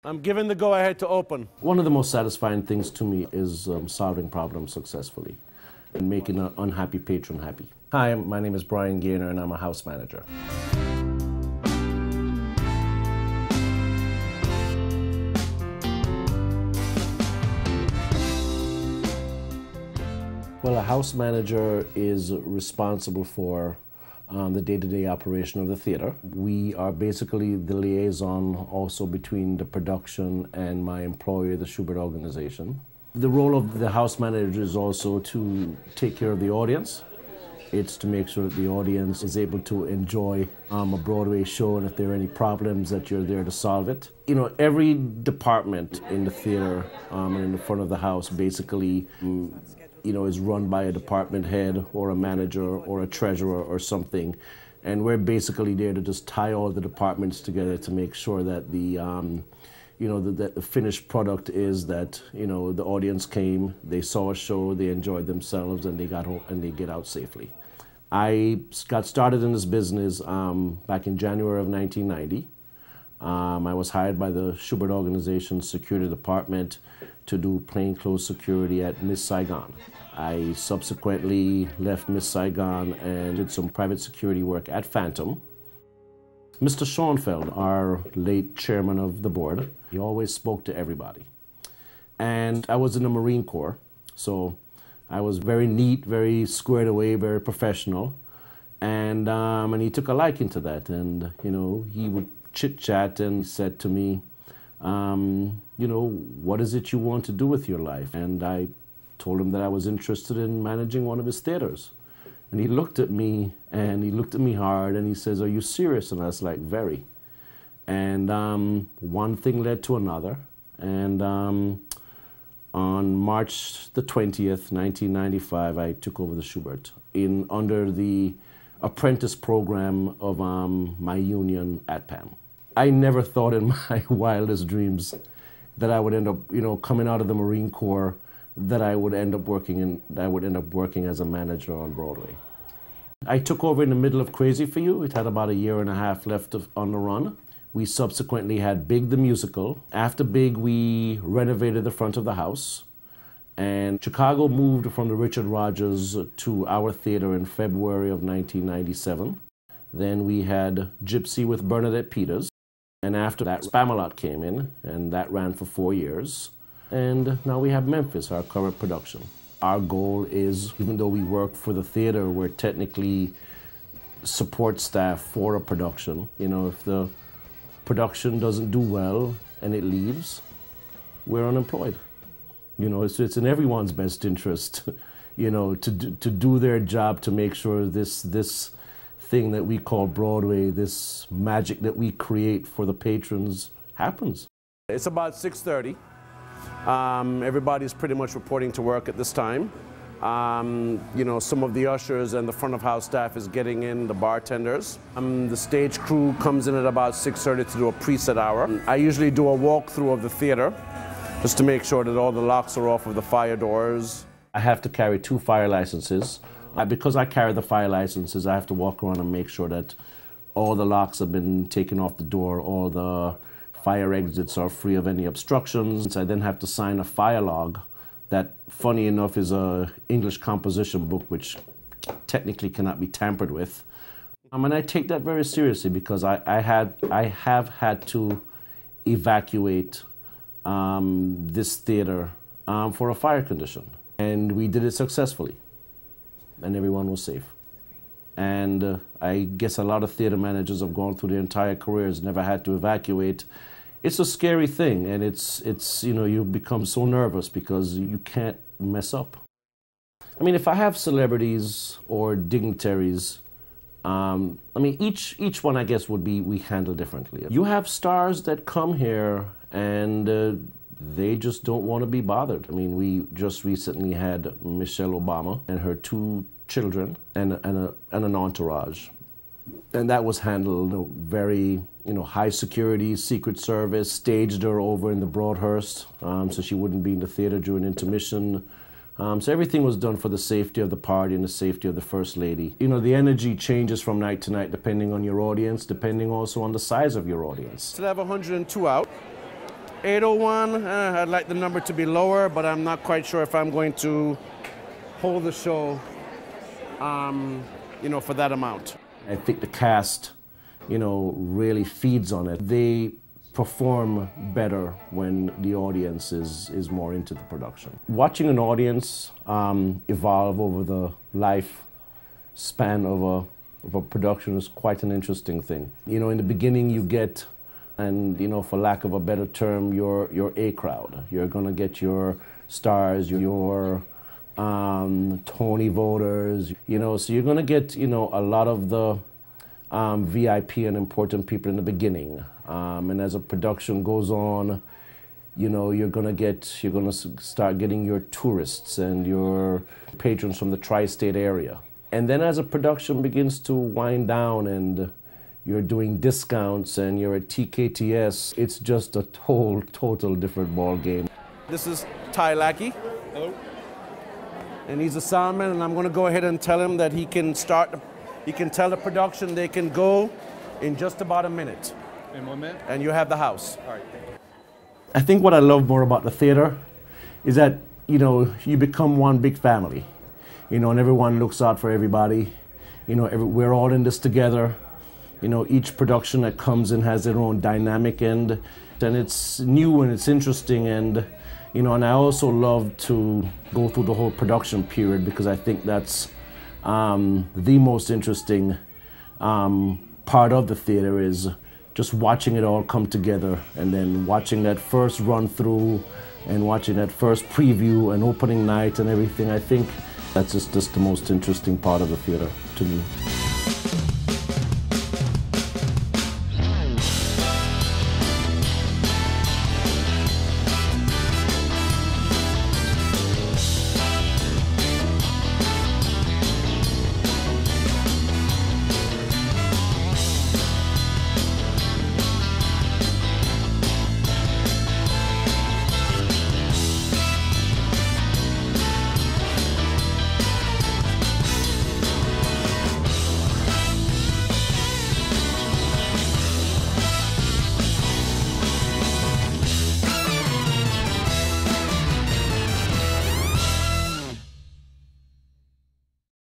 I'm given the go-ahead to open. One of the most satisfying things to me is solving problems successfully and making an unhappy patron happy. Hi, my name is Brian Gaynair and I'm a house manager. Well, a house manager is responsible for the day-to-day operation of the theater. We are basically the liaison also between the production and my employer, the Shubert organization. The role of the house manager is also to take care of the audience. It's to make sure that the audience is able to enjoy a Broadway show, and if there are any problems, that you're there to solve it. You know, every department in the theater and in the front of the house basically is run by a department head or a manager or a treasurer or something. And we're basically there to just tie all the departments together to make sure that that the finished product is that, the audience came, they saw a show, they enjoyed themselves, and they got home and they get out safely. I got started in this business back in January of 1990. I was hired by the Shubert organization's security department to do plainclothes security at Miss Saigon. I subsequently left Miss Saigon and did some private security work at Phantom. Mr. Schoenfeld, our late chairman of the board, he always spoke to everybody. And I was in the Marine Corps, so I was very neat, very squared away, very professional. And he took a liking to that. And, he would chit-chat and said to me, what is it you want to do with your life? And I told him that I was interested in managing one of his theaters. And he looked at me, and he looked at me hard, and he says, "Are you serious?" And I was like, "Very." And one thing led to another. And on March the 20th, 1995, I took over the Shubert under the apprentice program of my union at PAM. I never thought in my wildest dreams that I would end up, coming out of the Marine Corps, that I would end up working as a manager on Broadway. I took over in the middle of Crazy for You. It had about a year and a half left on the run. We subsequently had Big the Musical. After Big, we renovated the front of the house. And Chicago moved from the Richard Rodgers to our theater in February of 1997. Then we had Gypsy with Bernadette Peters. And after that, Spamalot came in, and that ran for 4 years. And now we have Memphis, our current production. Our goal is, even though we work for the theater, we're technically support staff for a production. If the production doesn't do well and it leaves, we're unemployed. It's in everyone's best interest, to do their job, to make sure this thing that we call Broadway, this magic that we create for the patrons, happens. It's about 6:30. Everybody's pretty much reporting to work at this time. Some of the ushers and the front of house staff is getting in, the bartenders. The stage crew comes in at about 6:30 to do a preset hour. I usually do a walkthrough of the theater just to make sure that all the locks are off of the fire doors. I have to carry 2 fire licenses. Because I carry the fire licenses, I have to walk around and make sure that all the locks have been taken off the door, all the fire exits are free of any obstructions. I then have to sign a fire log that, funny enough, is a English composition book which technically cannot be tampered with. And I take that very seriously because I have had to evacuate this theater for a fire condition. And we did it successfully. And everyone was safe. And I guess a lot of theater managers have gone through their entire careers, never had to evacuate. It's a scary thing, and it's you become so nervous because you can't mess up. I mean, if I have celebrities or dignitaries, each one I guess would be we handle differently. You have stars that come here and they just don't want to be bothered. I mean, we just recently had Michelle Obama and her 2 children and an entourage. And that was handled very, high security, Secret Service, staged her over in the Broadhurst so she wouldn't be in the theater during intermission. So everything was done for the safety of the party and the safety of the First Lady. The energy changes from night to night, depending on your audience, depending also on the size of your audience. Still have 102 out. 8:01, I'd like the number to be lower, but I'm not quite sure if I'm going to hold the show, you know, for that amount. I think the cast, you know, really feeds on it. They perform better when the audience is more into the production. Watching an audience evolve over the lifespan of a production is quite an interesting thing. You know, in the beginning you get, and you know, for lack of a better term, your A crowd. You're gonna get your stars, your Tony voters, you know, so you're gonna get, you know, a lot of the VIP and important people in the beginning. And as a production goes on, you know, you're gonna start getting your tourists and your patrons from the tri-state area. And then as a production begins to wind down and you're doing discounts and you're at TKTS, it's just a total different ball game. This is Ty Lackey. Hello. And he's a soundman, and I'm gonna go ahead and tell him that he can tell the production they can go in just about a minute. In 1 minute? And you have the house. All right, thank you. I think what I love more about the theater is that, you know, you become one big family, you know, and everyone looks out for everybody. You know, we're all in this together. You know, each production that comes in has their own dynamic, and it's new and it's interesting, and you know, and I also love to go through the whole production period because I think that's the most interesting part of the theater is just watching it all come together, and then watching that first run through and watching that first preview and opening night and everything. I think that's just the most interesting part of the theater to me.